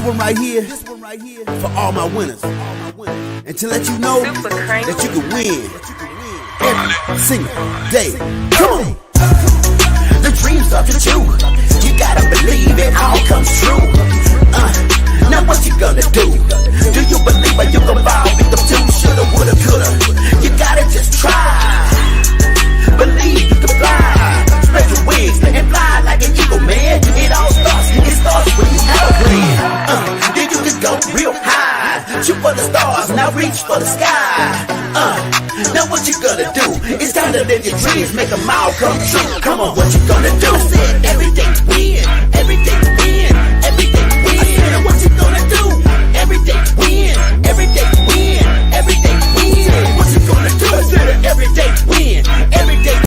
one right here for all my winners. And to let you know that you can win every single day. Come on. The dreams are the truth. You gotta believe it all comes true. Now what you gonna do? Do you believe or you gon' fall victim to? Shoulda, woulda, coulda. You gotta just try. Believe you can fly. Spread your wings and fly like an eagle, man. It starts when you have a plan. Then you can go real high. Shoot for the stars, now reach for the sky. Now what you gonna do? It's time to live your dreams, make them all come true. Come on, what you gonna do? I said everything win, everything win, everything win. I said what you gonna do? Everything win, everything win, everything win. What you gonna do? I said everything win, everything.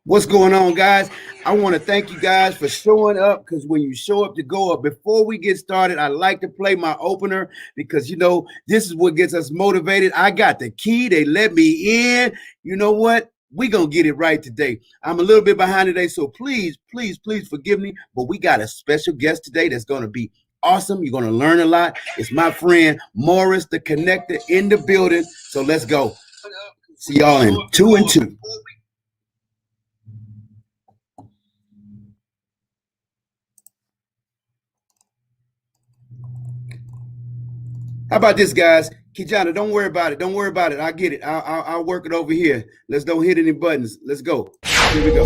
What's going on, guys? I want to thank you guys for showing up, because when you show up to go up, before we get started, I like to play my opener because, you know, this is what gets us motivated. I got the key. They let me in. You know what? We're going to get it right today. I'm a little bit behind today, so please forgive me. But we got a special guest today that's going to be awesome. You're going to learn a lot. It's my friend Morris the Connector in the building. So let's go. See y'all in 2 and 2. How about this, guys? Kijana, don't worry about it. Don't worry about it. I get it. I'll work it over here. Let's don't hit any buttons. Let's go. Here we go.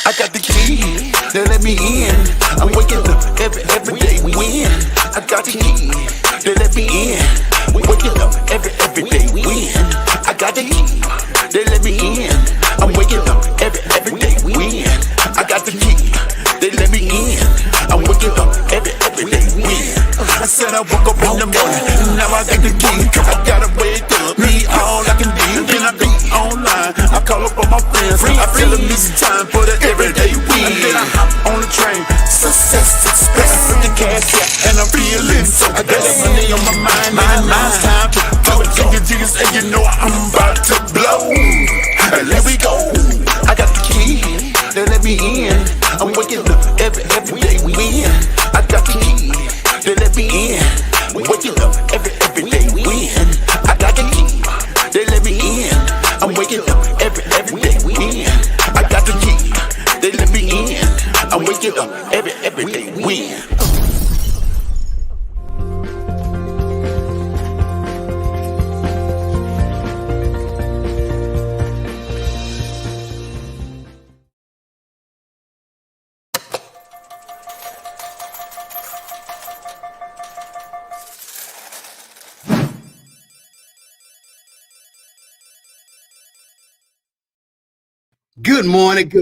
I got the key, they let me in. I'm waking up every day win. I got the key, they let me in. Waking up every day win. I got the key, they let me in. I'm waking up every day win. I got the key, they let me in. I'm waking up every day win. I said I woke up in the morning, now I got the key. I gotta wake up, me all I can be. Then I be online, I call up all my friends. I feel a missing time for the everyday win. And then I hop on the train, success express with the cash, and I'm feeling so. I got that money on my mind, and now it's time to go. Jiggas, and you know I'm about to blow. Here we go. I got the key, they let me in. I'm waking up every day win. I got the key, they let me in. Waking up every day win. I got the key, they let me in. I'm waking up every day win. I got the key, they let me in. I'm waking up every day win. Good morning.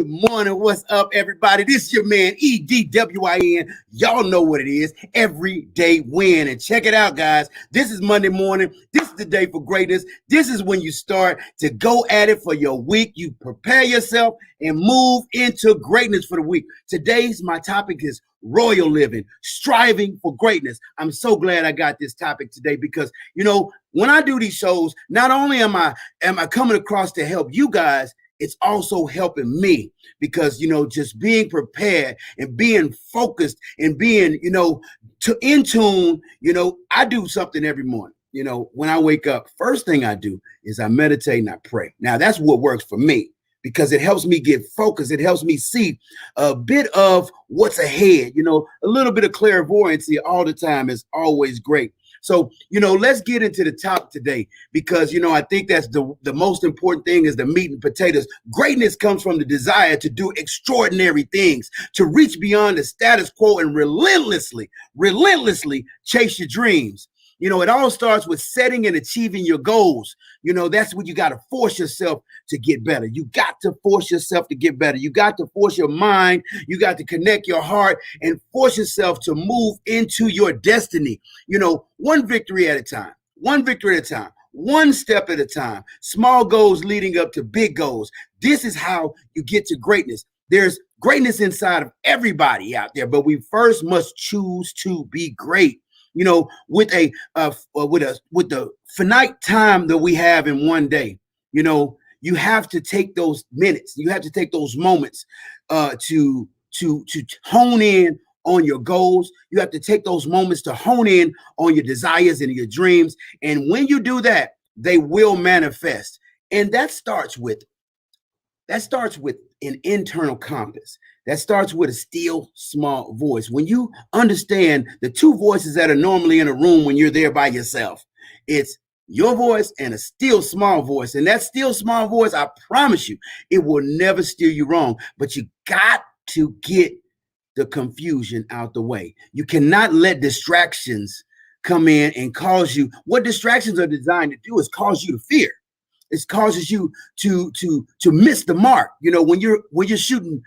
What's up, everybody? This is your man, EDWIN. Y'all know what it is. Everyday win. And check it out, guys. This is Monday morning. This is the day for greatness. This is when you start to go at it for your week. You prepare yourself and move into greatness for the week. Today's my topic is royal living, striving for greatness. I'm so glad I got this topic today because, you know, when I do these shows, not only am I coming across to help you guys, it's also helping me because, you know, just being prepared and being focused and being, you know, in tune. You know, I do something every morning. You know, when I wake up, first thing I do is I meditate and I pray. Now, that's what works for me because it helps me get focused. It helps me see a bit of what's ahead. You know, a little bit of clairvoyancy all the time is always great. So, you know, let's get into the top today because, you know, I think that's the most important thing is the meat and potatoes. Greatness comes from the desire to do extraordinary things, to reach beyond the status quo and relentlessly chase your dreams. You know, it all starts with setting and achieving your goals. You know, that's what you got to force yourself to get better. You got to force yourself to get better. You got to force your mind. You got to connect your heart and force yourself to move into your destiny. You know, one victory at a time, one step at a time, small goals leading up to big goals. This is how you get to greatness. There's greatness inside of everybody out there, but we first must choose to be great. You know, with the finite time that we have in one day, you know, you have to take those minutes, you have to take those moments to hone in on your goals. You have to take those moments to hone in on your desires and your dreams. And when you do that, they will manifest. And that starts with an internal compass. That starts with a still small voice. When you understand the two voices that are normally in a room when you're there by yourself, it's your voice and a still small voice. And that still small voice, I promise you, it will never steer you wrong. But you got to get the confusion out the way. You cannot let distractions come in and cause you. What distractions are designed to do is cause you to fear. It causes you to miss the mark. You know, when you're shooting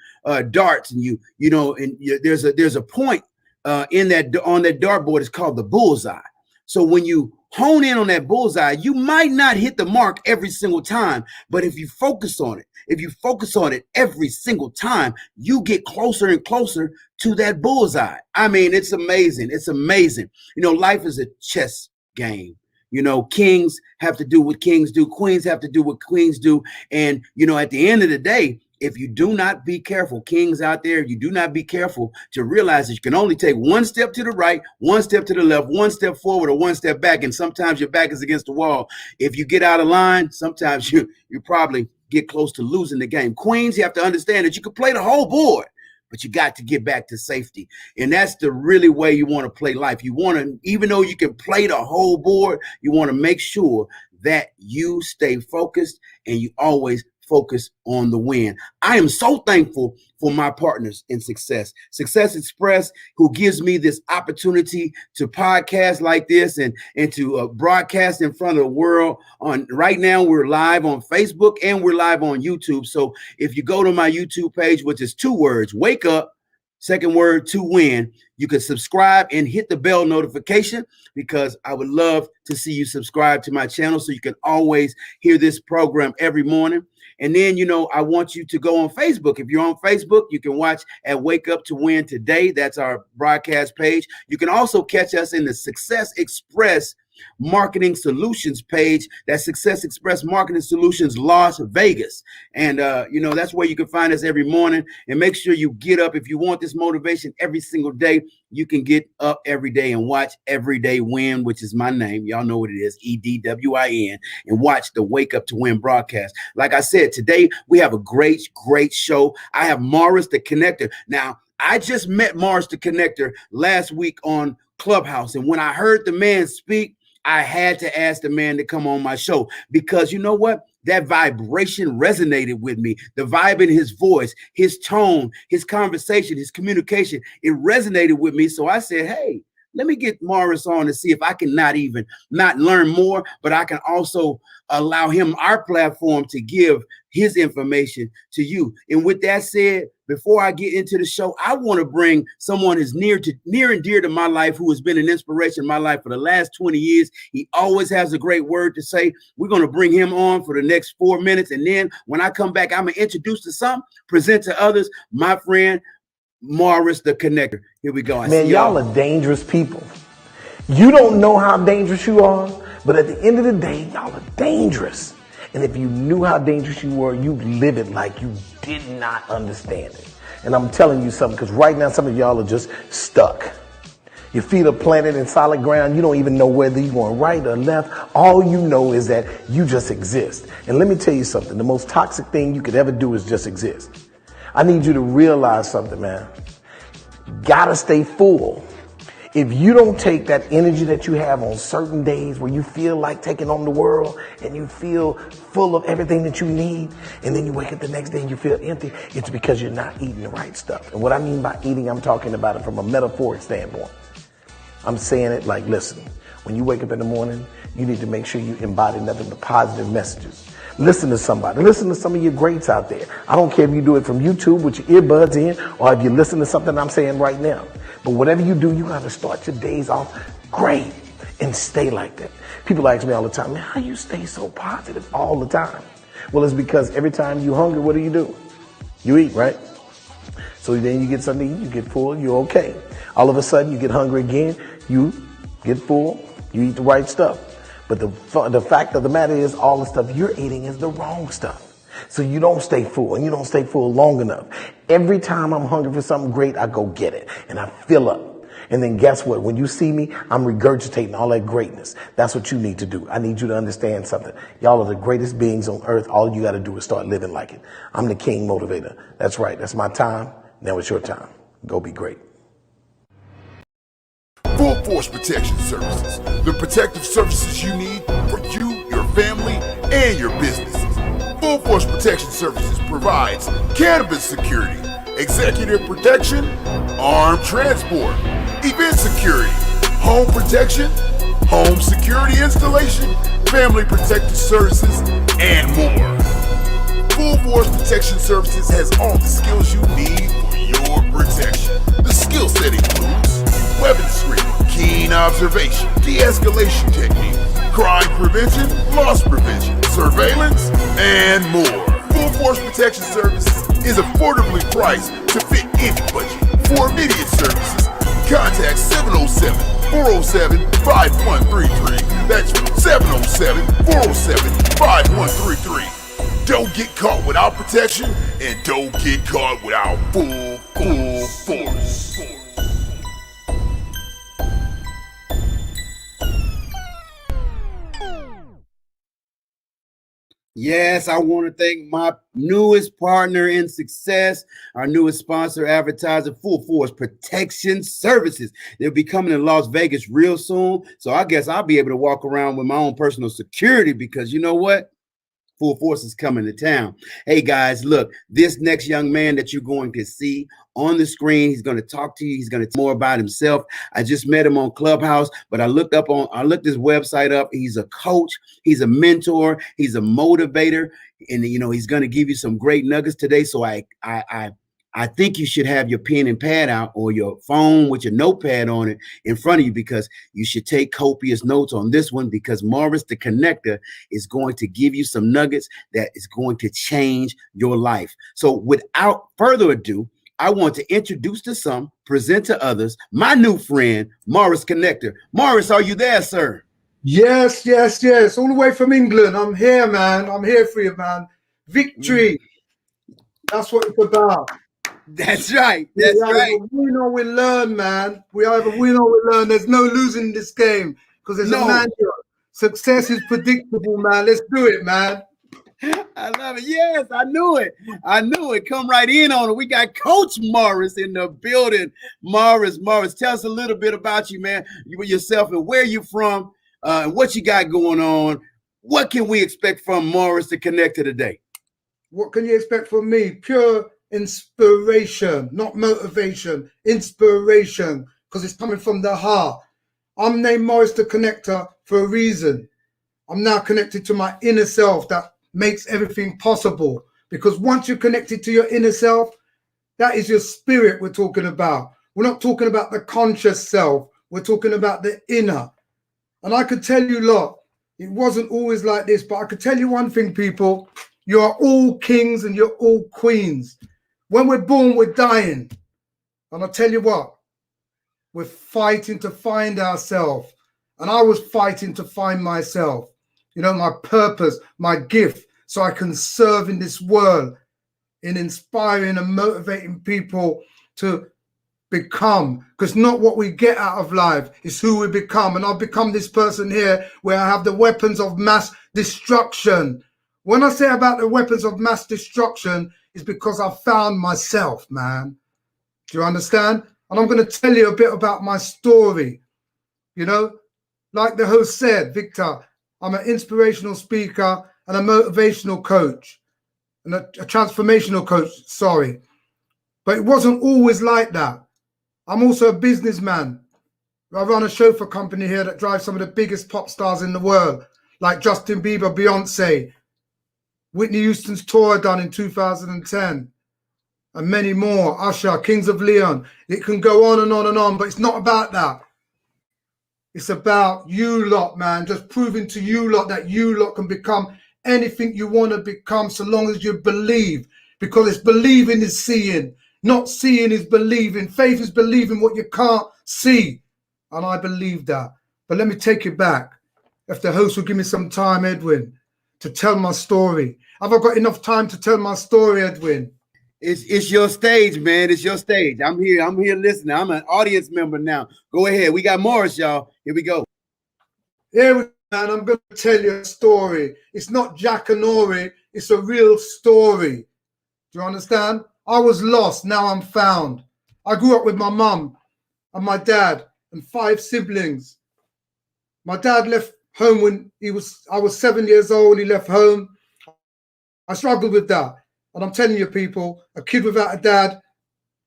darts and there's a point on that dartboard. It's called the bullseye. So when you hone in on that bullseye, you might not hit the mark every single time, but if you focus on it every single time, you get closer and closer to that bullseye. I mean, it's amazing. It's amazing. You know, life is a chess game. You know, kings have to do what kings do. Queens have to do what queens do. And, you know, at the end of the day, if you do not be careful, kings out there, you do not be careful to realize that you can only take one step to the right, one step to the left, one step forward, or one step back. And sometimes your back is against the wall. If you get out of line, sometimes you probably get close to losing the game. Queens, you have to understand that you can play the whole board, but you got to get back to safety. And that's the really way you want to play life. You want to, even though you can play the whole board, you want to make sure that you stay focused and you always focus on the win. I am so thankful for my partners in Success Express, who gives me this opportunity to podcast like this and to broadcast in front of the world. Right now, we're live on Facebook and we're live on YouTube. So if you go to my YouTube page, which is 2 words, wake up, second word, to win, you can subscribe and hit the bell notification, because I would love to see you subscribe to my channel so you can always hear this program every morning. And then, you know, I want you to go on Facebook. If you're on Facebook, you can watch at Wake Up to Win Today. That's our broadcast page. You can also catch us in the Success Express Marketing Solutions page. That's Success Express Marketing Solutions Las Vegas. And, you know, that's where you can find us every morning. And make sure you get up. If you want this motivation every single day, you can get up every day and watch Everyday Win, which is my name. Y'all know what it is, EDWIN, and watch the Wake Up to Win broadcast. Like I said, today we have a great show. I have Morris the Connector. Now, I just met Morris the Connector last week on Clubhouse. And when I heard the man speak, I had to ask the man to come on my show, because you know what? That vibration resonated with me. The vibe in his voice, his tone, his conversation, his communication, it resonated with me. So I said, hey, let me get Morris on to see if I can not learn more, but I can also allow him our platform to give his information to you. And with that said, before I get into the show, I want to bring someone who's near and dear to my life, who has been an inspiration in my life for the last 20 years. He always has a great word to say. We're going to bring him on for the next 4 minutes. And then when I come back, I'm going to introduce to some, present to others, my friend, Morris the Connector. Here we go. Man, y'all are dangerous people. You don't know how dangerous you are, but at the end of the day, y'all are dangerous. And if you knew how dangerous you were, you'd live it like you did not understand it. And I'm telling you something, because right now some of y'all are just stuck. Your feet are planted in solid ground. You don't even know whether you're going right or left. All you know is that you just exist. And let me tell you something. The most toxic thing you could ever do is just exist. I need you to realize something, man. Gotta stay full. If you don't take that energy that you have on certain days where you feel like taking on the world and you feel full of everything that you need, and then you wake up the next day and you feel empty, it's because you're not eating the right stuff. And what I mean by eating, I'm talking about it from a metaphoric standpoint. I'm saying it like, listen, when you wake up in the morning, you need to make sure you embody nothing but positive messages. Listen to somebody. Listen to some of your greats out there. I don't care if you do it from YouTube with your earbuds in, or if you listen to something I'm saying right now. But whatever you do, you got to start your days off great. and stay like that. People ask me all the time, man, how you stay so positive all the time? Well, it's because every time you're hungry, what do? You eat, right? So then you get something to eat, you get full, you're okay. All of a sudden, you get hungry again, you get full, you eat the right stuff. But the fact of the matter is, all the stuff you're eating is the wrong stuff. So you don't stay full, and you don't stay full long enough. Every time I'm hungry for something great, I go get it, and I fill up. And then guess what? When you see me, I'm regurgitating all that greatness. That's what you need to do. I need you to understand something. Y'all are the greatest beings on earth. All you got to do is start living like it. I'm the king motivator. That's right. That's my time. Now it's your time. Go be great. Full Force Protection Services, the protective services you need for you, your family, and your businesses. Full Force Protection Services provides cannabis security, executive protection, armed transport, event security, home protection, home security installation, family protective services, and more. Full Force Protection Services has all the skills you need for your protection. The skill set includes weapon screening, keen observation, de-escalation techniques, crime prevention, loss prevention, surveillance, and more. Full Force Protection Services is affordably priced to fit any budget. For immediate services, contact 707-407-5133. That's 707-407-5133. Don't get caught without protection, and don't get caught without full force. Yes, I want to thank my newest partner in success, our newest sponsor, advertiser, Full Force Protection Services. They'll be coming to Las Vegas real soon, so I guess I'll be able to walk around with my own personal security because you know what? Full Force is coming to town. Hey guys, look, this next young man that you're going to see on the screen, he's going to talk to you. He's going to tell more about himself. I just met him on Clubhouse, but I looked his website up. He's a coach. He's a mentor. He's a motivator. And, you know, he's going to give you some great nuggets today. So I think you should have your pen and pad out or your phone with your notepad on it in front of you because you should take copious notes on this one because Morris the Connector is going to give you some nuggets that is going to change your life. So without further ado, I want to introduce to some, present to others, my new friend, Morris Connector. Morris, are you there, sir? Yes. All the way from England. I'm here, man. I'm here for you, man. Victory. That's what it's about. That's right. That's right. We win or we learn, man. We either win or we learn. There's no losing this game because there's a manual. Success is predictable, man. Let's do it, man. I love it. Yes, I knew it. Come right in on it. We got Coach Morris in the building. Morris, tell us a little bit about you, man. Yourself and where you from, and what you got going on. What can we expect from Morris the Connector today? What can you expect from me? Pure inspiration, not motivation. Inspiration, because it's coming from the heart. I'm named Morris the Connector for a reason. I'm now connected to my inner self that makes everything possible. Because once you're connected to your inner self, that is your spirit we're talking about. We're not talking about the conscious self. We're talking about the inner. And I could tell you a lot. It wasn't always like this, but I could tell you one thing, people. You are all kings and you're all queens. When we're born, we're dying. And I'll tell you what, we're fighting to find ourselves. And I was fighting to find myself, you know, my purpose, my gift, so I can serve in this world in inspiring and motivating people to become. Because not what we get out of life is who we become. And I've become this person here where I have the weapons of mass destruction. When I say about the weapons of mass destruction, it's because I found myself, man. Do you understand? And I'm going to tell you a bit about my story. You know, like the host said, Victor, I'm an inspirational speaker and a motivational coach and a transformational coach, sorry. But it wasn't always like that. I'm also a businessman. I run a chauffeur company here that drives some of the biggest pop stars in the world, like Justin Bieber, Beyonce, Whitney Houston's tour done in 2010, and many more, Usher, Kings of Leon. It can go on and on and on, but it's not about that. It's about you lot, man. Just proving to you lot that you lot can become anything you want to become so long as you believe. Because it's believing is seeing. Not seeing is believing. Faith is believing what you can't see. And I believe that. But let me take it back. If the host will give me some time, Edwin, to tell my story. Have I got enough time to tell my story, Edwin? It's your stage, man. It's your stage. I'm here listening. I'm an audience member now. Go ahead. We got Morris, y'all. Here we go. Here we go, man. I'm going to tell you a story. It's not Jack and Ori. It's a real story. Do you understand? I was lost. Now I'm found. I grew up with my mum and my dad and 5 siblings. My dad left home when I was 7 years old. He left home. I struggled with that. And I'm telling you, people, a kid without a dad,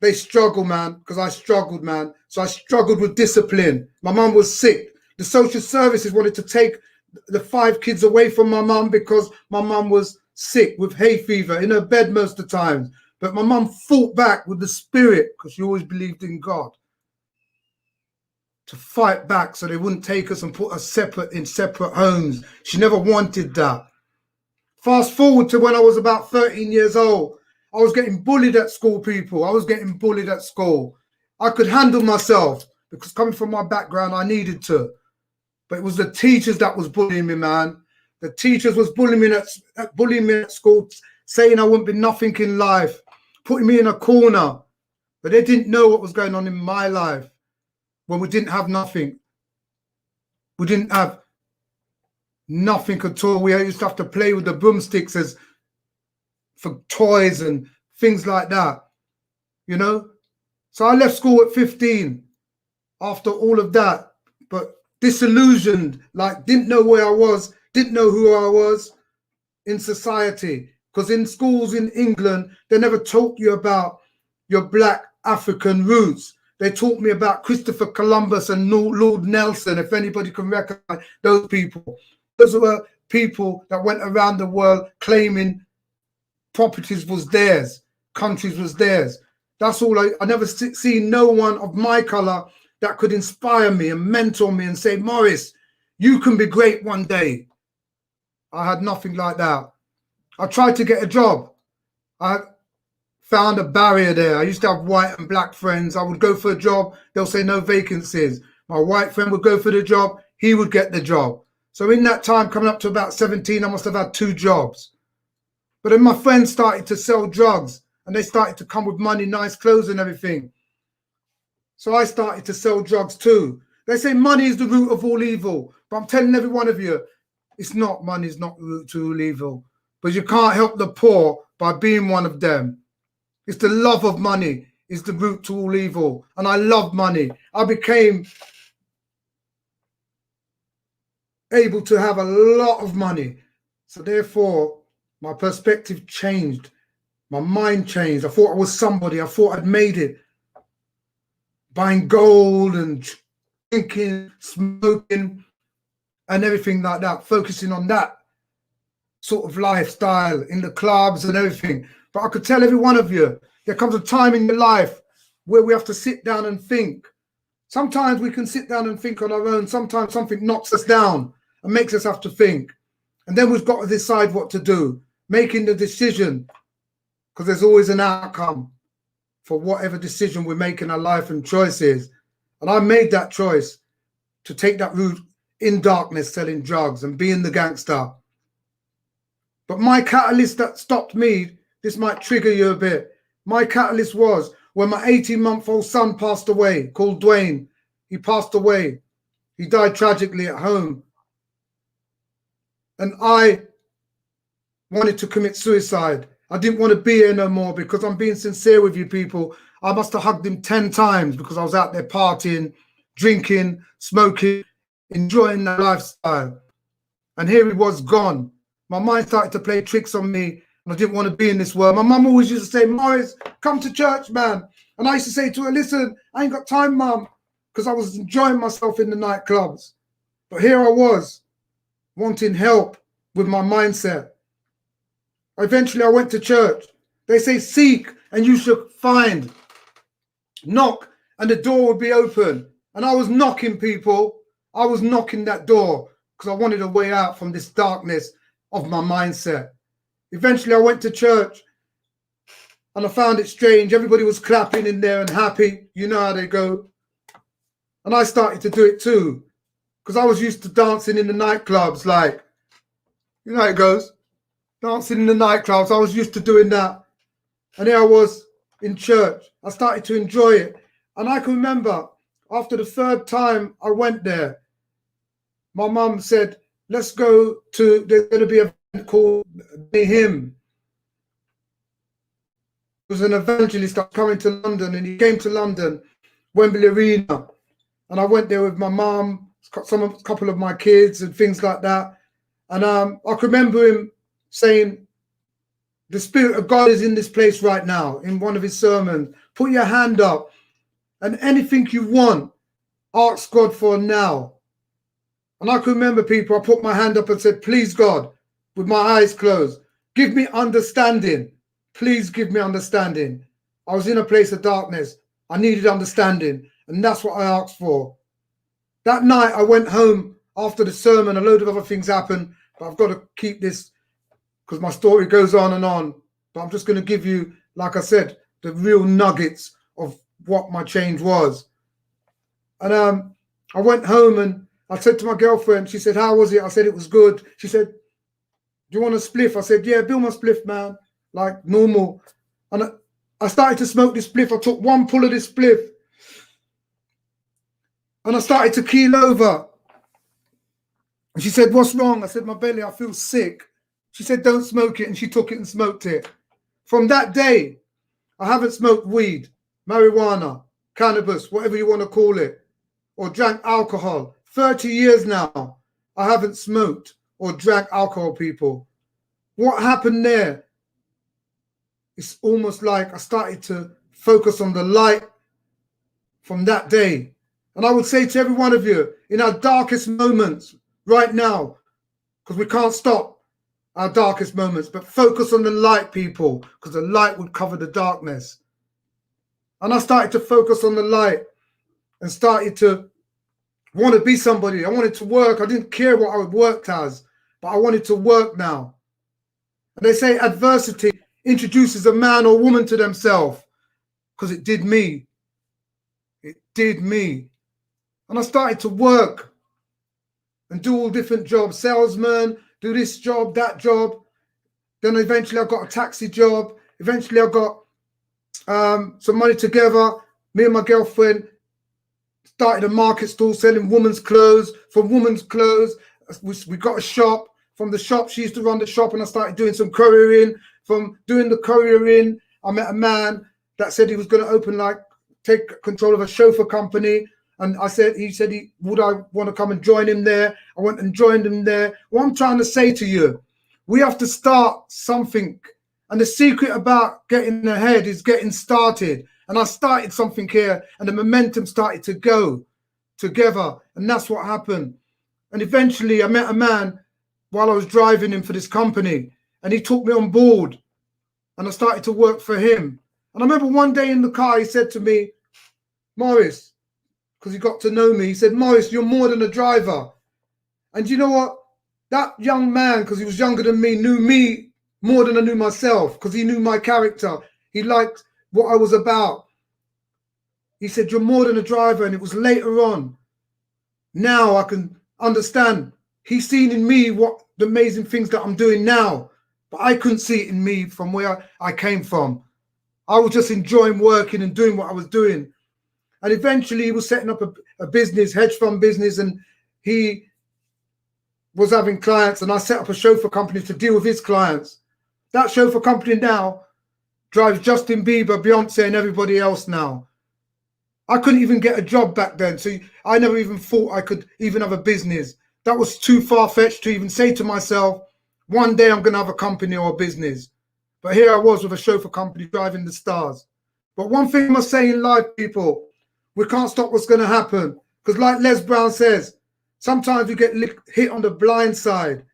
they struggle, man, because I struggled, man. So I struggled with discipline. My mum was sick. The social services wanted to take the 5 kids away from my mum because my mum was sick with hay fever in her bed most of the times. But my mum fought back with the spirit because she always believed in God to fight back so they wouldn't take us and put us in separate homes. She never wanted that. Fast forward to when I was about 13 years old. I was getting bullied at school, people. I was getting bullied at school. I could handle myself because coming from my background, I needed to. But it was the teachers that was bullying me, man. The teachers was bullying me at school, saying I wouldn't be nothing in life, putting me in a corner. But they didn't know what was going on in my life when we didn't have nothing. We didn't have nothing at all. We used to have to play with the broomsticks as for toys and things like that, you know. So I left school at 15 after all of that, but disillusioned, like didn't know where I was, didn't know who I was in society. Because in schools in England, they never taught you about your Black African roots. They taught me about Christopher Columbus and Lord Nelson, if anybody can recognize those people. Those were people that went around the world claiming properties was theirs, countries was theirs. That's all. I never seen no one of my color that could inspire me and mentor me and say, Morris, you can be great one day. I had nothing like that. I tried to get a job. I found a barrier there. I used to have white and black friends. I would go for a job. They'll say no vacancies. My white friend would go for the job. He would get the job. So in that time, coming up to about 17, I must have had 2 jobs. But then my friends started to sell drugs and they started to come with money, nice clothes and everything. So I started to sell drugs too. They say money is the root of all evil. But I'm telling every one of you, it's not. Money is not the root to all evil. But you can't help the poor by being one of them. It's the love of money is the root to all evil. And I love money. I became able to have a lot of money. So therefore, my perspective changed. My mind changed. I thought I was somebody. I thought I'd made it. Buying gold and drinking, smoking, and everything like that. Focusing on that sort of lifestyle in the clubs and everything. But I could tell every one of you, there comes a time in your life where we have to sit down and think. Sometimes we can sit down and think on our own. Sometimes something knocks us down and makes us have to think. And then we've got to decide what to do, making the decision, because there's always an outcome for whatever decision we make in our life and choices. And I made that choice to take that route in darkness, selling drugs and being the gangster. But my catalyst that stopped me, this might trigger you a bit. My catalyst was when my 18-month-old son passed away, called Dwayne. He passed away. He died tragically at home. And I wanted to commit suicide. I didn't want to be here no more because I'm being sincere with you people. I must have hugged him 10 times because I was out there partying, drinking, smoking, enjoying the lifestyle. And here he was gone. My mind started to play tricks on me and I didn't want to be in this world. My mum always used to say, Morris, come to church, man. And I used to say to her, listen, I ain't got time, mum, because I was enjoying myself in the nightclubs. But here I was, wanting help with my mindset. Eventually, I went to church. They say, seek and you shall find. Knock and the door will be open. And I was knocking, people. I was knocking that door because I wanted a way out from this darkness of my mindset. Eventually, I went to church and I found it strange. Everybody was clapping in there and happy. You know how they go. And I started to do it too because I was used to dancing in the nightclubs. Like, you know how it goes. Dancing in the nightclubs. I was used to doing that. And here I was in church. I started to enjoy it. And I can remember after the third time I went there, my mum said, let's go to, there's going to be an event called Be Him. It was an evangelist that was coming to London, and he came to London, Wembley Arena. And I went there with my mum, a couple of my kids and things like that. And I can remember him saying, the Spirit of God is in this place right now, in one of his sermons. Put your hand up, and anything you want, ask God for now. And I can remember people, I put my hand up and said, please God, with my eyes closed, give me understanding. Please give me understanding. I was in a place of darkness. I needed understanding. And that's what I asked for. That night I went home after the sermon. A load of other things happened, but I've got to keep this because my story goes on. But I'm just going to give you, like I said, the real nuggets of what my change was. And I went home and I said to my girlfriend, she said, how was it? I said, it was good. She said, do you want a spliff? I said, yeah, bill my spliff, man, like normal. And I started to smoke this spliff. I took one pull of this spliff and I started to keel over. And she said, what's wrong? I said, my belly, I feel sick. She said, don't smoke it. And she took it and smoked it. From that day, I haven't smoked weed, marijuana, cannabis, whatever you want to call it, or drank alcohol. 30 years now, I haven't smoked or drank alcohol, people. What happened there? It's almost like I started to focus on the light from that day. And I would say to every one of you, in our darkest moments right now, because we can't stop our darkest moments, but focus on the light, people, because the light would cover the darkness. And I started to focus on the light and started to want to be somebody. I wanted to work. I didn't care what I worked as, but I wanted to work now. And they say adversity introduces a man or woman to themselves, because it did me. It did me. And I started to work and do all different jobs, salesman, do this job, that job. Then eventually I got a taxi job. Eventually I got some money together. Me and my girlfriend started a market stall selling women's clothes. From women's clothes, we got a shop. From the shop, she used to run the shop, and I started doing some couriering. From doing the couriering, I met a man that said he was going to open, take control of a chauffeur company. And he said, would I want to come and join him there? I went and joined him there. What I'm trying to say to you, we have to start something. And the secret about getting ahead is getting started. And I started something here, and the momentum started to go together. And that's what happened. And eventually I met a man while I was driving him for this company, and he took me on board, and I started to work for him. And I remember one day in the car, he said to me, Morris, because he got to know me, he said, Morris, you're more than a driver. And you know what? That young man, because he was younger than me, knew me more than I knew myself, because he knew my character. He liked what I was about. He said, you're more than a driver. And it was later on. Now I can understand. He's seen in me what the amazing things that I'm doing now, but I couldn't see it in me from where I came from. I was just enjoying working and doing what I was doing. And eventually he was setting up a business, hedge fund business, and he was having clients, and I set up a chauffeur company to deal with his clients. That chauffeur company now drives Justin Bieber, Beyonce, and everybody else now. I couldn't even get a job back then, so I never even thought I could even have a business. That was too far-fetched to even say to myself, one day I'm going to have a company or a business. But here I was with a chauffeur company driving the stars. But one thing I must say in life, people, we can't stop what's going to happen. Because like Les Brown says, sometimes we get hit on the blind side.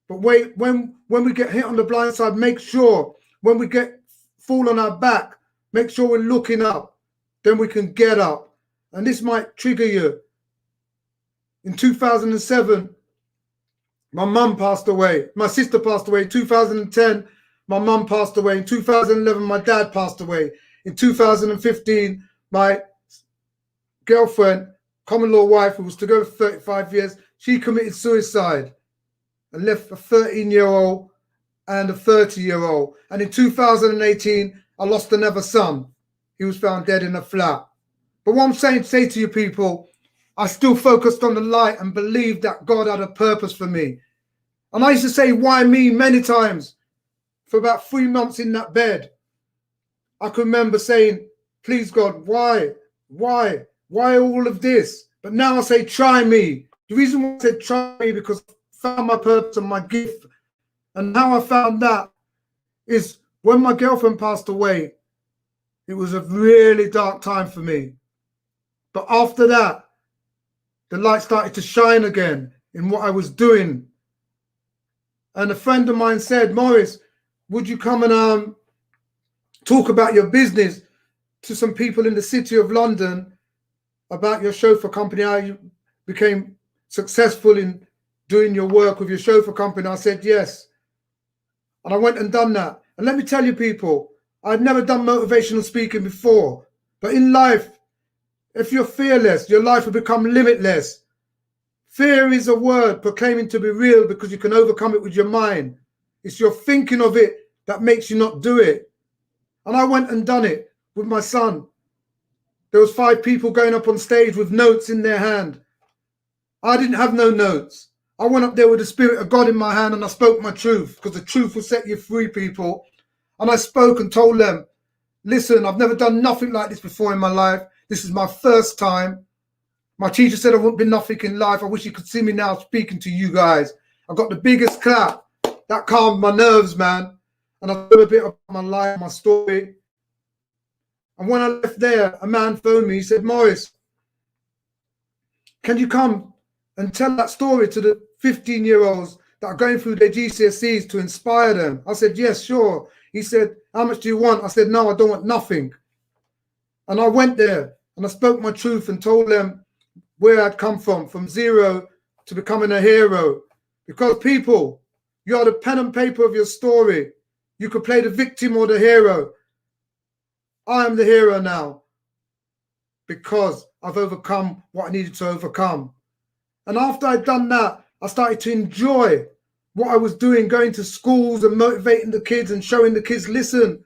But wait, when we get hit on the blind side, make sure when we fall on our back, make sure we're looking up. Then we can get up. And this might trigger you. In 2007, my mum passed away. My sister passed away. In 2010, my mum passed away. In 2011, my dad passed away. In 2015, my girlfriend, common law wife, who was together for 35 years, she committed suicide and left a 13-year-old and a 30-year-old. And in 2018, I lost another son. He was found dead in a flat. But what I'm saying to say to you people, I still focused on the light and believed that God had a purpose for me. And I used to say, why me, many times. For about 3 months in that bed, I can remember saying, please God, why all of this? But now I say, try me. The reason why I said try me, because I found my purpose and my gift. And how I found that is when my girlfriend passed away, it was a really dark time for me. But after that, the light started to shine again in what I was doing. And a friend of mine said, Morris, would you come and talk about your business to some people in the city of London about your chauffeur company, how you became successful in doing your work with your chauffeur company? I said, yes. And I went and done that. And let me tell you people, I'd never done motivational speaking before. But in life, if you're fearless, your life will become limitless. Fear is a word proclaiming to be real because you can overcome it with your mind. It's your thinking of it that makes you not do it. And I went and done it with my son. There was 5 people going up on stage with notes in their hand. I didn't have no notes. I went up there with the Spirit of God in my hand and I spoke my truth, because the truth will set you free, people. And I spoke and told them, listen, I've never done nothing like this before in my life. This is my first time. My teacher said I wouldn't be nothing in life. I wish you could see me now speaking to you guys. I got the biggest clap. That calmed my nerves, man. And I told a bit of my life, my story. And when I left there, a man phoned me. He said, Morris, can you come and tell that story to the 15-year-olds that are going through their GCSEs to inspire them? I said, yes, sure. He said, how much do you want? I said, no, I don't want nothing. And I went there and I spoke my truth and told them where I'd come from zero to becoming a hero. Because people, you are the pen and paper of your story. You could play the victim or the hero. I am the hero now because I've overcome what I needed to overcome. And after I'd done that, I started to enjoy what I was doing, going to schools and motivating the kids and showing the kids, listen,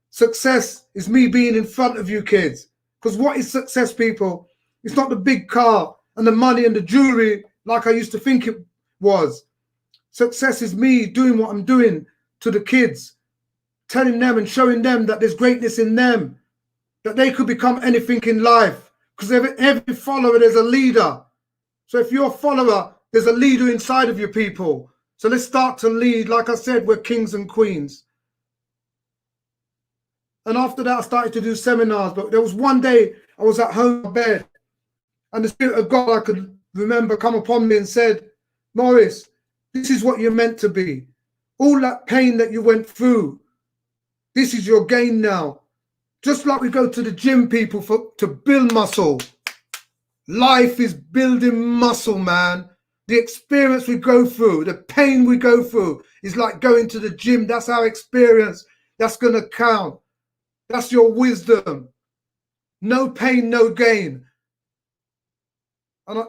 success is me being in front of you kids. Because what is success, people? It's not the big car and the money and the jewelry like I used to think it was. Success is me doing what I'm doing to the kids, telling them and showing them that there's greatness in them, that they could become anything in life. Because every follower, there's a leader. So if you're a follower, there's a leader inside of you, people. So let's start to lead. Like I said, we're kings and queens. And after that, I started to do seminars. But there was one day I was at home in bed, and the Spirit of God, I could remember, come upon me and said, Morris, this is what you're meant to be. All that pain that you went through, this is your gain now. Just like we go to the gym, people, to build muscle. Life is building muscle, man. The experience we go through, the pain we go through is like going to the gym. That's our experience. That's going to count. That's your wisdom. No pain, no gain. And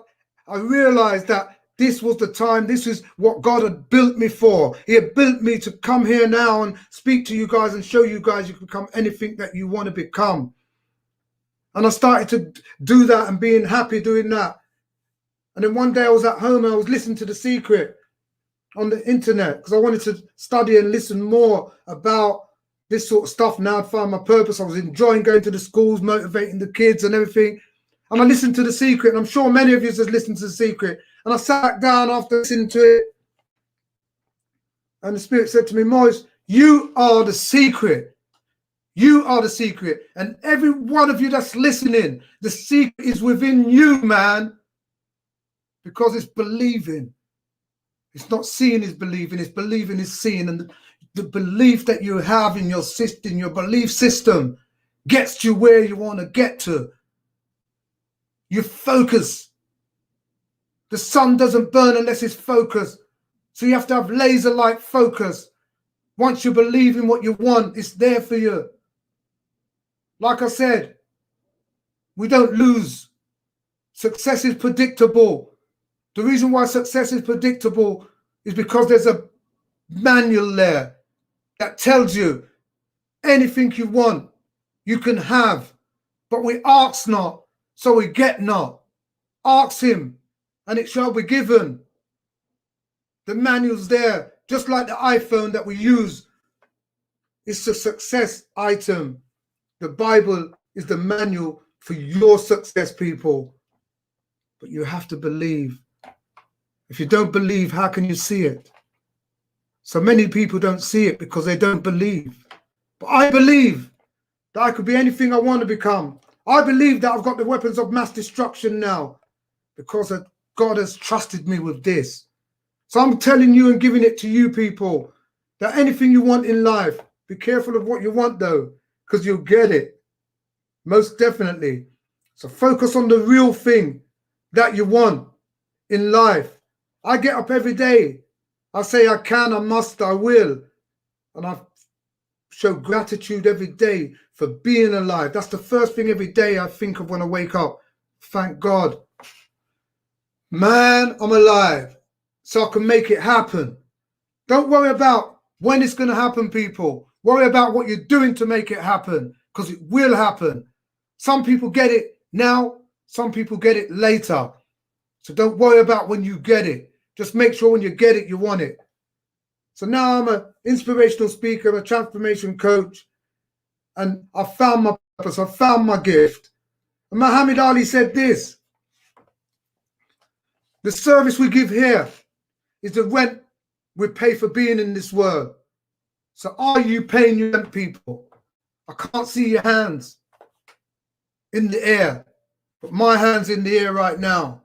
I realized that this was the time, this is what God had built me for. He had built me to come here now and speak to you guys and show you guys you can become anything that you want to become. And I started to do that and being happy doing that. And then one day I was at home and I was listening to The Secret on the internet because I wanted to study and listen more about this sort of stuff. Now I'd found my purpose. I was enjoying going to the schools, motivating the kids and everything. And I listened to The Secret, and I'm sure many of you have listened to The Secret. And I sat down after listening to it, and the Spirit said to me, Morris, you are the secret. You are the secret. And every one of you that's listening, the secret is within you, man. Because it's believing. It's not seeing is believing, it's believing is seeing. And the belief that you have in your system, your belief system, gets you where you want to get to. You focus. The sun doesn't burn unless it's focused. So you have to have laser-like focus. Once you believe in what you want, it's there for you. Like I said, we don't lose. Success is predictable. The reason why success is predictable is because there's a manual there that tells you anything you want, you can have. But we ask not, so we get not. Ask him, and it shall be given. The manual's there, just like the iPhone that we use. It's a success item. The Bible is the manual for your success, people. But you have to believe. If you don't believe, how can you see it? So many people don't see it because they don't believe. But I believe that I could be anything I want to become. I believe that I've got the weapons of mass destruction now because God has trusted me with this. So I'm telling you and giving it to you people that anything you want in life, be careful of what you want though, because you'll get it. Most definitely. So focus on the real thing that you want in life. I get up every day. I say I can, I must, I will. And I show gratitude every day for being alive. That's the first thing every day I think of when I wake up. Thank God. Man, I'm alive. So I can make it happen. Don't worry about when it's going to happen, people. Worry about what you're doing to make it happen, because it will happen. Some people get it now, some people get it later. So don't worry about when you get it. Just make sure when you get it, you want it. So now I'm an inspirational speaker, I'm a transformation coach, and I found my purpose, I found my gift. And Muhammad Ali said this: the service we give here is the rent we pay for being in this world. So are you paying your rent, people? I can't see your hands in the air, but my hand's in the air right now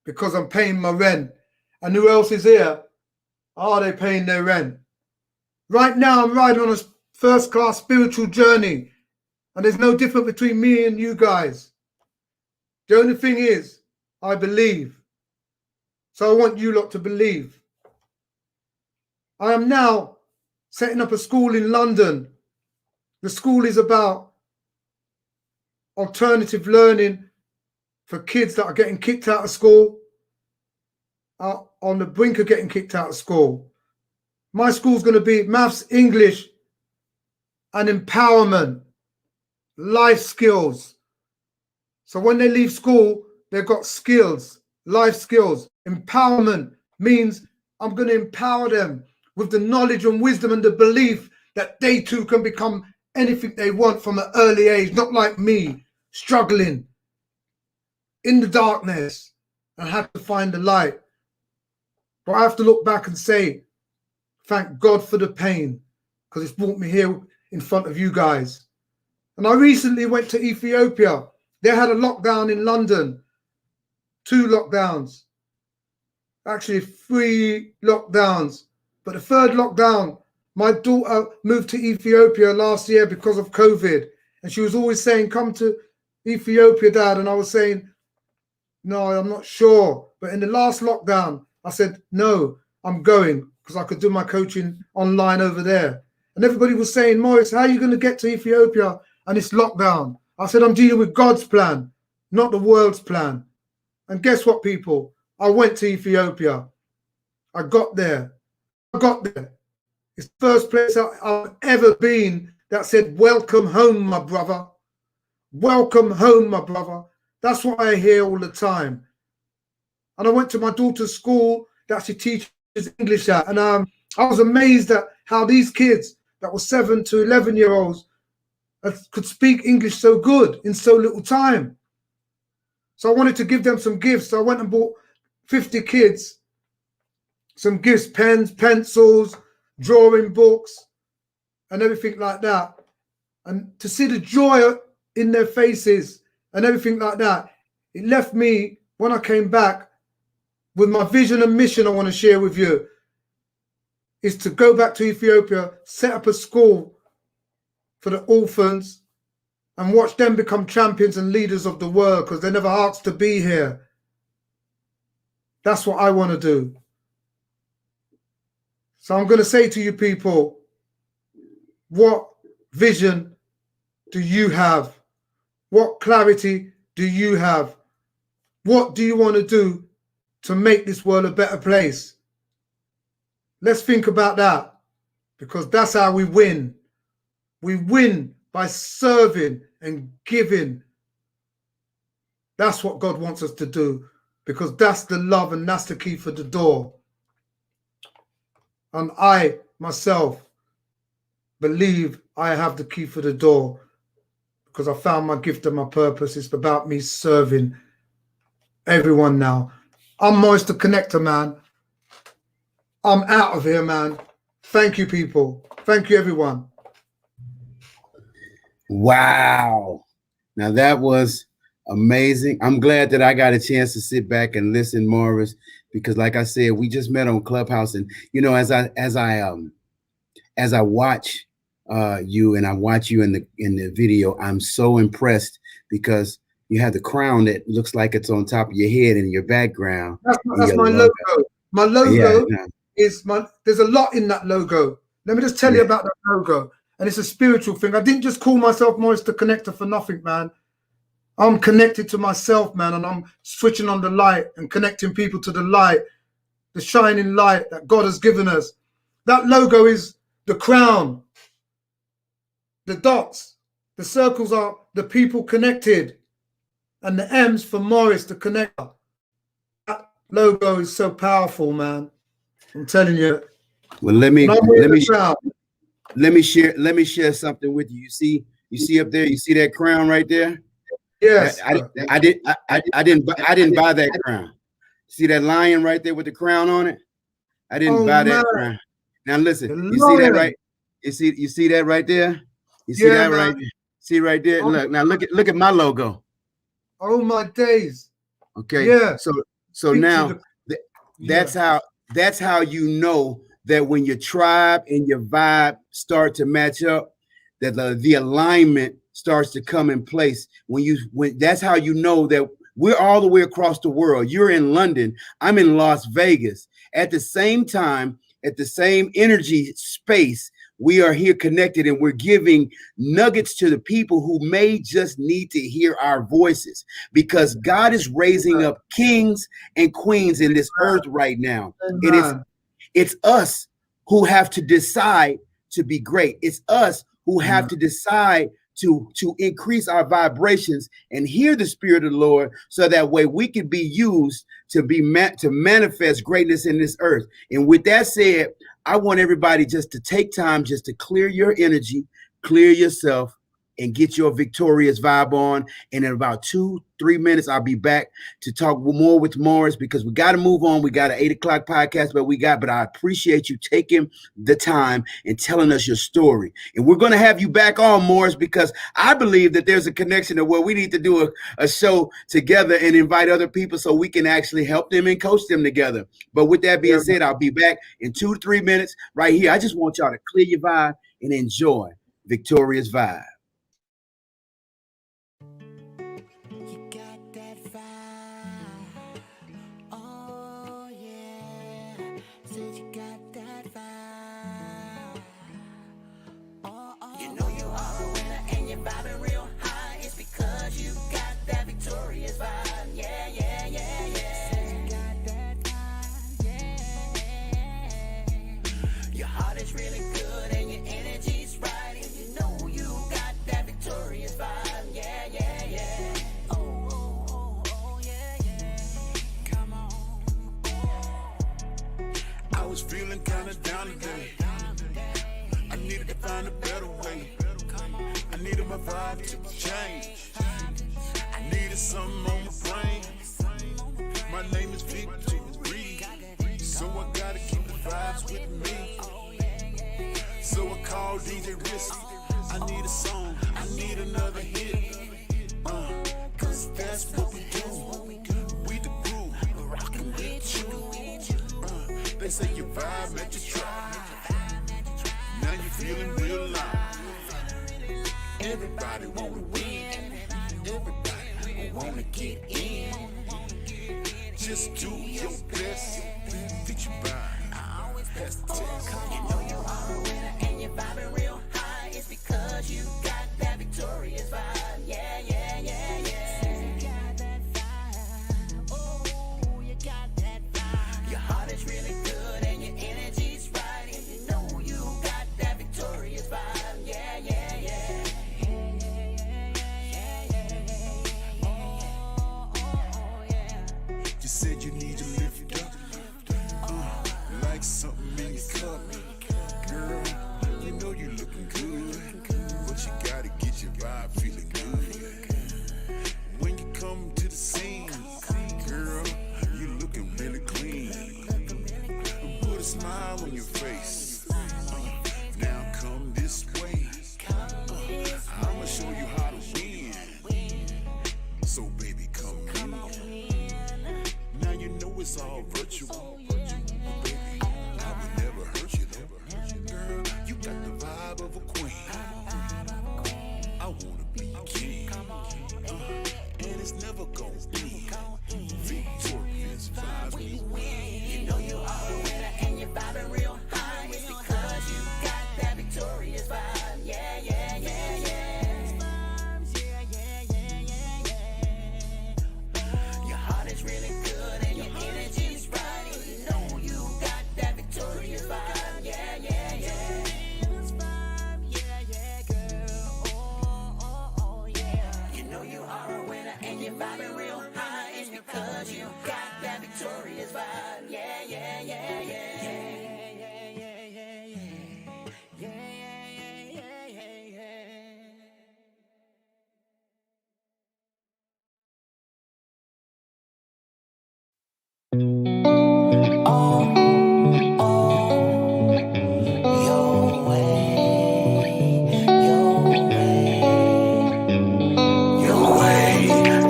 because I'm paying my rent. And who else is here? Are they paying their rent? Right now I'm riding on a first-class spiritual journey, and there's no difference between me and you guys. The only thing is, I believe. So I want you lot to believe. I am now setting up a school in London. The school is about alternative learning for kids that are getting kicked out of school, are on the brink of getting kicked out of school. My school's going to be maths, English, and empowerment, life skills. So when they leave school, they've got skills, life skills. Empowerment means I'm going to empower them with the knowledge and wisdom and the belief that they too can become anything they want from an early age, not like me, struggling in the darkness and had to find the light. But I have to look back and say, thank God for the pain, because it's brought me here in front of you guys. And I recently went to Ethiopia. They had a lockdown in London, 2 lockdowns, actually 3 lockdowns. But the 3rd lockdown, my daughter moved to Ethiopia last year because of COVID. And she was always saying, come to Ethiopia, Dad. And I was saying, no, I'm not sure. But in the last lockdown, I said, no, I'm going, because I could do my coaching online over there. And everybody was saying, Maurice, how are you going to get to Ethiopia and it's lockdown? I said, I'm dealing with God's plan, not the world's plan. And guess what, people? I went to Ethiopia. I got there. It's the first place I've ever been that said, welcome home, my brother. Welcome home, my brother. That's what I hear all the time. And I went to my daughter's school that she teaches English at. And I was amazed at how these kids that were 7 to 11-year-olds could speak English so good in so little time. So I wanted to give them some gifts. So I went and bought 50 kids some gifts, pens, pencils, drawing books, and everything like that. And to see the joy in their faces and everything like that, it left me, when I came back, with my vision and mission I want to share with you, is to go back to Ethiopia, set up a school for the orphans, and watch them become champions and leaders of the world, because they never asked to be here. That's what I want to do. So I'm going to say to you people, what vision do you have? What clarity do you have? What do you want to do to make this world a better place? Let's think about that, because that's how we win. We win by serving and giving. That's what God wants us to do, because that's the love and that's the key for the door. And I, myself, believe I have the key for the door, because I found my gift and my purpose. It's about me serving everyone now. I'm Morris the Connector, man. I'm out of here, man. Thank you, people. Thank you, everyone. Wow. Now that was amazing. I'm glad that I got a chance to sit back and listen, Morris, because like I said, we just met on Clubhouse, and you know, as I watch you and I watch you in the video, I'm so impressed because you have the crown that looks like it's on top of your head in your background. That's my logo. My logo is there's a lot in that logo. Let me just tell you about that logo. And it's a spiritual thing. I didn't just call myself Morris the Connector for nothing, man. I'm connected to myself, man, and I'm switching on the light and connecting people to the light, the shining light that God has given us. That logo is the crown. The dots, the circles are the people connected, and the M's for Morris the Connector. That logo is so powerful, man. I'm telling you. Well, let me share something with you. You see up there, you see that crown right there? Yes. I didn't buy that crown. See that lion right there with the crown on it? I didn't buy that crown. Now listen, you see that right? You see that right there? You see that right there? See right there? Look at my logo. Oh my days. Okay. Yeah. So now that's how you know that when your tribe and your vibe start to match up, that the alignment starts to come in place. When that's how you know that we're all the way across the world. You're in London, I'm in Las Vegas. At the same time, at the same energy space, we are here connected, and we're giving nuggets to the people who may just need to hear our voices, because God is raising up kings and queens in this earth right now. It's us who have to decide to be great. It's us who have to decide to increase our vibrations and hear the Spirit of the Lord, so that way we can be used to manifest greatness in this earth. And with that said, I want everybody just to take time just to clear your energy, clear yourself, and get your victorious vibe on. And in about 2-3 minutes, I'll be back to talk more with Morris, because we got to move on. We got an 8 o'clock podcast, but I appreciate you taking the time and telling us your story. And we're going to have you back on, Morris, because I believe that there's a connection to where we need to do a show together and invite other people so we can actually help them and coach them together. But with that being said, I'll be back in 2 to 3 minutes right here. I just want y'all to clear your vibe and enjoy Victorious Vibe. Feeling kinda down today. I needed to find a better way. I needed my vibe to change. I needed something on my brain. My name is Victory, so I gotta keep the vibes with me. So I called DJ Risky. I need a song, I need another hit. Cause that's what we do. We the groove, rockin' with you. They say your vibe met your tribe. Now you feeling real live. Everybody wanna win. Everybody wanna get in. Just do your best. Did you buy? I always best test. You know you are a winner and you're vibing real high. It's because you got that victorious vibe. Yeah, yeah, yeah, yeah. You got that vibe. Oh, you got that vibe. Your heart is really good and your energy's right. And you know you got that victorious vibe. Yeah, yeah, yeah. You said you need to lift up, like something in your cup. Girl, you know you looking good, but you gotta get your vibe feeling good. When you come to the scene, girl, you looking really clean. Put a smile on your face. Now come this way. I'ma show you how to win. So baby, come in. Now you know it's all virtual. Baby, I would never hurt you though. Girl, you got the vibe of a queen. I wanna be a king. And it's never gonna be victorious vibes we win. You know you are a winner and you're vibing real high. It's because you got that victorious vibe. Yeah, yeah, yeah, yeah. Your heart is really good and your energy's right. And you know you got that victorious vibe. Yeah, yeah, yeah. You know you are a winner and you're vibing real high. It's because you got that victorious vibe. Yeah, yeah, yeah, yeah.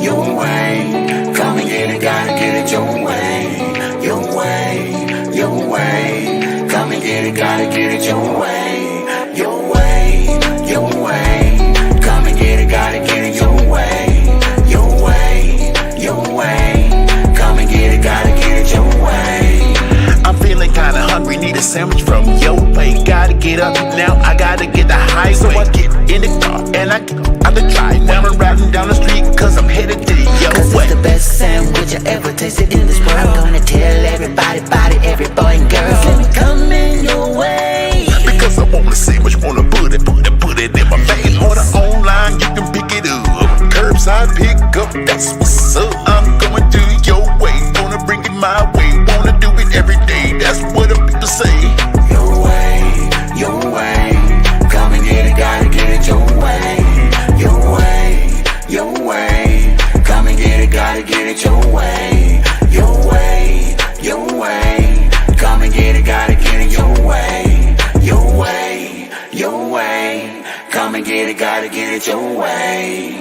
Your way. Come and get it, gotta get it your way. Your way, your way. Come and get it, gotta get it your way. Your way, your way. Come and get it, gotta get it your way. Your way, your way. Come and get it, gotta get it your way. I'm feeling kinda hungry, need a sandwich from your way. Gotta get up now, I gotta get the highway. So I get in the car and I get out the drive. Now I'm riding down the street cause I'm headed to your Cause way. it's the best sandwich I ever tasted in this world. I'm gonna tell everybody about it, every boy and girl. Let me come in your way. Because I wanna see what you wanna put it in my face. Order online, you can pick it up. Curbside pick up, that's what's up. I'm going to your way, gonna bring it my way. Wanna do it every day, that's what the people say. Your way, your way. Come and get it, gotta get it your way. Your way, your way. Come and get it, gotta get it your way. Your way, your way. Come and get it, gotta get it your way. Your way, your way. Come and get it, gotta get it your way.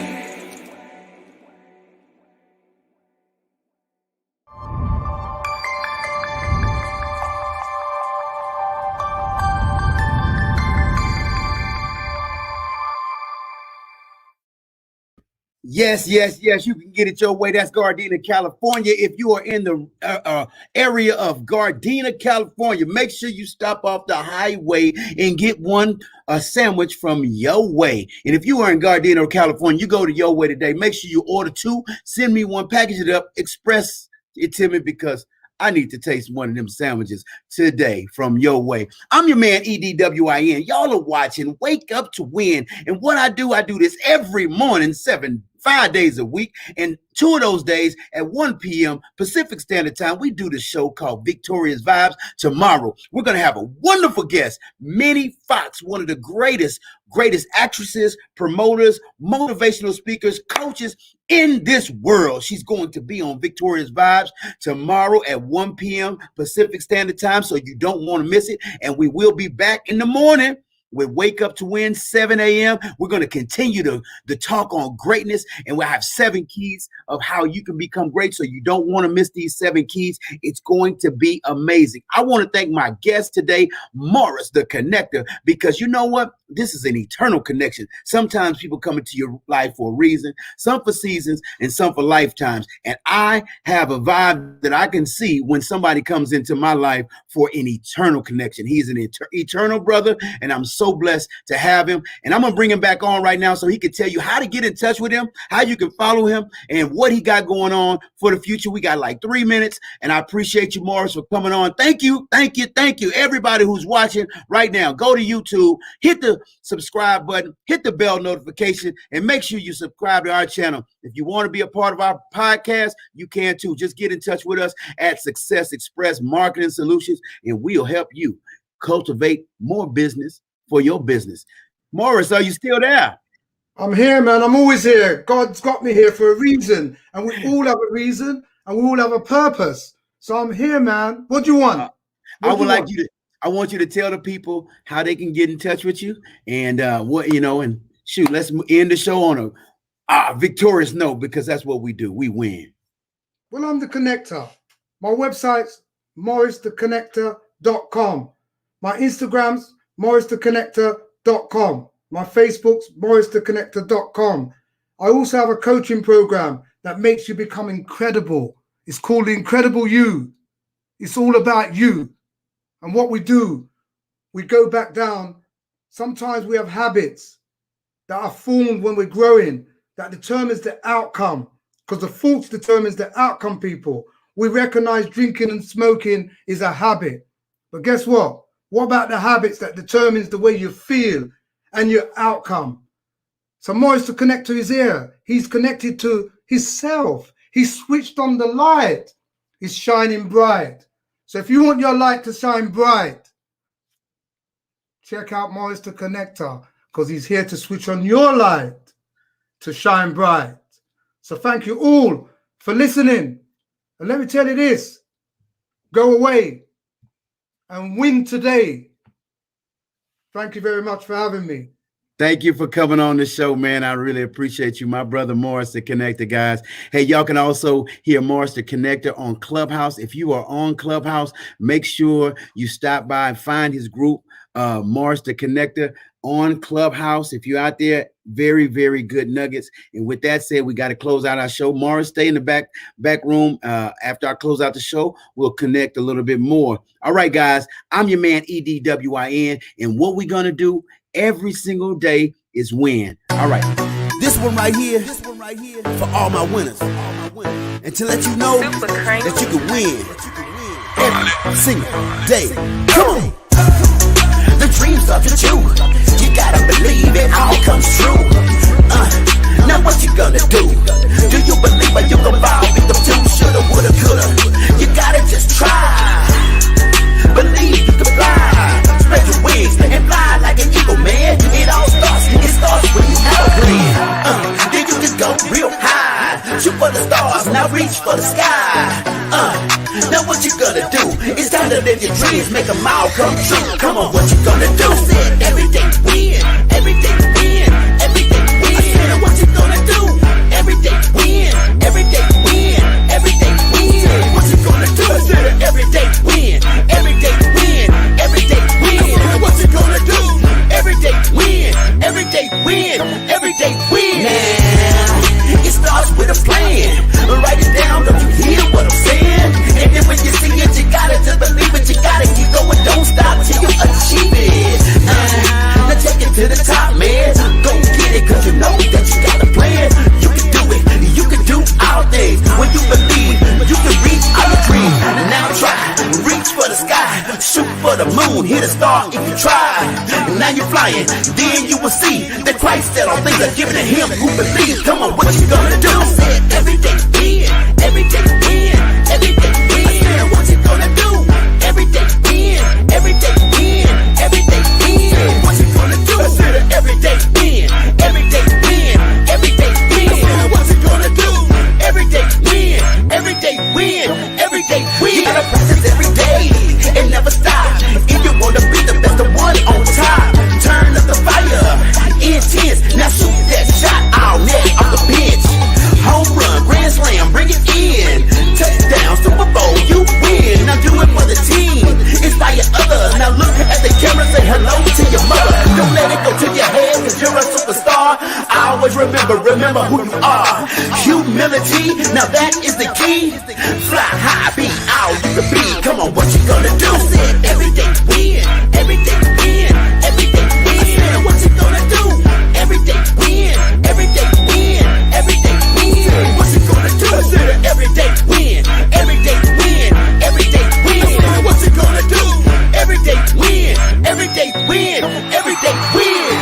Yes, yes, yes. You can get it your way. That's Gardena, California. If you are in the area of Gardena, California, make sure you stop off the highway and get a sandwich from Your Way. And if you are in Gardena, California, you go to Your Way today. Make sure you order 2, send me 1, package it up, express it to me because I need to taste one of them sandwiches today from Your Way. I'm your man, EDWIN. Y'all are watching Wake Up to Win. And what I do this every morning, 5 days a week, and 2 of those days at 1 p.m. Pacific Standard Time, we do the show called Victorious Vibes. Tomorrow, we're going to have a wonderful guest, Minnie Fox, one of the greatest actresses, promoters, motivational speakers, coaches in this world. She's going to be on Victorious Vibes tomorrow at 1 p.m. Pacific Standard Time, so you don't want to miss it. And we will be back in the morning with Wake Up to Win, 7 a.m. We're going to continue to talk on greatness, and we'll have 7 keys of how you can become great, so you don't want to miss these 7 keys. It's going to be amazing. I want to thank my guest today, Morris, the Connector, because you know what? this is an eternal connection. Sometimes people come into your life for a reason, some for seasons and some for lifetimes. And I have a vibe that I can see when somebody comes into my life for an eternal connection. He's an eternal brother, and I'm so blessed to have him. And I'm going to bring him back on right now so he can tell you how to get in touch with him, how you can follow him, and what he got going on for the future. We got like 3 minutes, and I appreciate you, Morris, for coming on. Thank you, thank you, thank you. Everybody who's watching right now, go to YouTube, hit the subscribe button, hit the bell notification, and make sure you subscribe to our channel. If you want to be a part of our podcast, you can too. Just get in touch with us at Success Express Marketing Solutions, and we'll help you cultivate more business for your business. Morris, are you still there? I'm here, man. I'm always here. God's got me here for a reason, and we all have a reason, and we all have a purpose. So I'm here, man. What do you want? I want you to tell the people how they can get in touch with you, and and shoot, let's end the show on a victorious note, because that's what we do. We win. Well, I'm the connector. My website's morristheconnector.com. My Instagram's morristheconnector.com. My Facebook's morristheconnector.com. I also have a coaching program that makes you become incredible. It's called Incredible You. It's all about you. And what we do, we go back down. Sometimes we have habits that are formed when we're growing that determines the outcome, because the thoughts determines the outcome, people. We recognize drinking and smoking is a habit. But guess what? What about the habits that determines the way you feel and your outcome? So Morris the Connector is here. He's connected to himself. He's switched on the light. He's shining bright. So if you want your light to shine bright, check out Morris the Connector, because he's here to switch on your light to shine bright. So thank you all for listening. And let me tell you this, go away and win today. Thank you very much for having me. Thank you for coming on the show, man. I really appreciate you, my brother Morris the Connector, guys. Hey, y'all can also hear Morris the Connector on Clubhouse. If you are on Clubhouse, make sure you stop by and find his group, Morris the Connector on Clubhouse. If you're out there, very, very good nuggets. And with that said, we got to close out our show. Morris, stay in the back room. After I close out the show, we'll connect a little bit more. All right, guys, I'm your man, EDWIN. And what we're going to do every single day is win. All right. This one right here for all my winners. And to let you know that you can win every single day. Come on. The dreams start to chew. You gotta believe it all comes true. Now what you gonna do? Do you believe it? You can fall with them two? Shoulda, woulda, coulda. You gotta just try. Believe you can fly. Spread your wings and fly like an eagle, man. It starts when you have a plan. Then you can go real high. Shoot for the stars, now reach for the sky. Now what you gonna do? It's time to live your dreams, make them all come true. Come on, what you gonna do? I said everyday win, everyday win, everyday win. I said what you gonna do? Everyday win, everyday win, everyday win. What you gonna do? I said everyday win, everyday win, everyday win. What you gonna do? Everyday win, everyday win, everyday win. Now it starts with a plan. Write it down, don't you hear what I'm saying? And then when you see it, you gotta just believe it. You gotta keep going, don't stop till you achieve it. Now take it to the top, man. Go get it, cause you know that you got a plan. You can do it, you can do all things. When you believe, you can reach all your dreams. Now try, reach for the sky, shoot for the moon, hit a star if you try. Now you're flying, then you will see that Christ said all things are given to him who believes. Come on, what you gonna do? I said everyday win, everyday win, everyday win. I said what you gonna do? Everyday win, everyday win, everyday win. What you gonna do? I said everyday win, everyday win, everyday win. I said what you gonna do? Everyday win, everyday win, everyday win. You gotta practice every day and never stop. If you wanna be the best, the one on top, turn up the fire, intense. Now shoot that shot all net off the bench. Home run, grand slam, bring it in. who you are. Humility, now that is the key. Fly high, be all you can be. Come on, what you gonna do? I said every day win, every day win, every day win. I said what you gonna do? Every day win, every day win, every day win. What you gonna do? I said every day win, every day win, every day win. What you gonna do? Every day win, every day win, every day win.